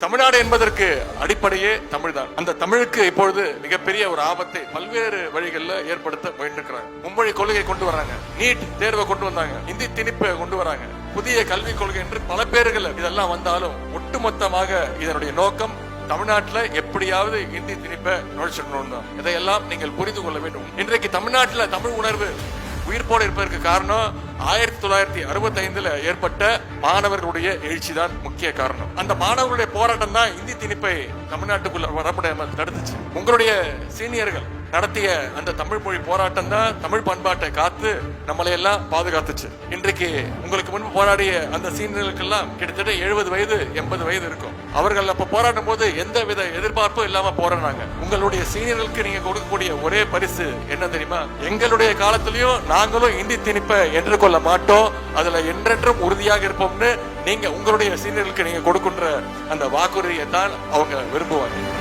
தமிழ்நாடு என்பதற்கு அடிப்படையே தமிழ் தான். அந்த தமிழுக்கு இப்பொழுது மிகப்பெரிய ஒரு ஆபத்தை பல்வேறு வழிகளில் ஏற்படுத்த முயன்றிருக்கிறாங்க. மும்மொழி கொள்கை கொண்டு வராங்க, நீட் தேர்வை கொண்டு வந்தாங்க, இந்தி திணிப்பை கொண்டு வராங்க, புதிய கல்விக் கொள்கை என்று பல பேர்கள் இதெல்லாம் வந்தாலும் ஒட்டுமொத்தமாக இதனுடைய நோக்கம் தமிழ்நாட்டில் எப்படியாவது இந்தி திணிப்பை நுழைச்சிடணும் தான். இதையெல்லாம் நீங்கள் புரிந்து கொள்ள வேண்டும். இன்றைக்கு தமிழ்நாட்டில் தமிழ் உணர்வு உயிர்ப்போடு இருப்பதற்கு காரணம் 1965 ஏற்பட்ட மாணவர்களுடைய எழுச்சி தான் முக்கிய காரணம். அந்த மாணவர்களுடைய போராட்டம் தான் இந்தி திணிப்பை தமிழ்நாட்டுக்குள்ள வரப்படாமல் தடுத்துச்சு. உங்களுடைய சீனியர்கள் நடத்திய அந்த தமிழ் மொழி போராட்டம் தான் தமிழ் பண்பாட்டை காத்து நம்மளை எல்லாம் பாதுகாத்துச்சு. இன்றைக்கு உங்களுக்கு முன்பு போராடிய அந்த சீனியர்களுக்கெல்லாம் கிட்டத்தட்ட 70 வயது 80 வயது இருக்கும். அவர்கள் அப்ப போராடும் போது எந்த வித எதிர்பார்ப்பும் இல்லாம போராடினாங்க. உங்களுடைய சீனியர்களுக்கு நீங்க கொடுக்கக்கூடிய ஒரே பரிசு என்ன தெரியுமா? எங்களுடைய காலத்திலயும் நாங்களும் இந்தி திணிப்பை ஏற்றுக்கொள்ள மாட்டோம், அதுல என்றென்றும் உறுதியாக இருப்போம்னு நீங்க உங்களுடைய சீனியர்களுக்கு நீங்க கொடுக்கின்ற அந்த வாக்குறுதியை தான் அவங்க விரும்புவாங்க.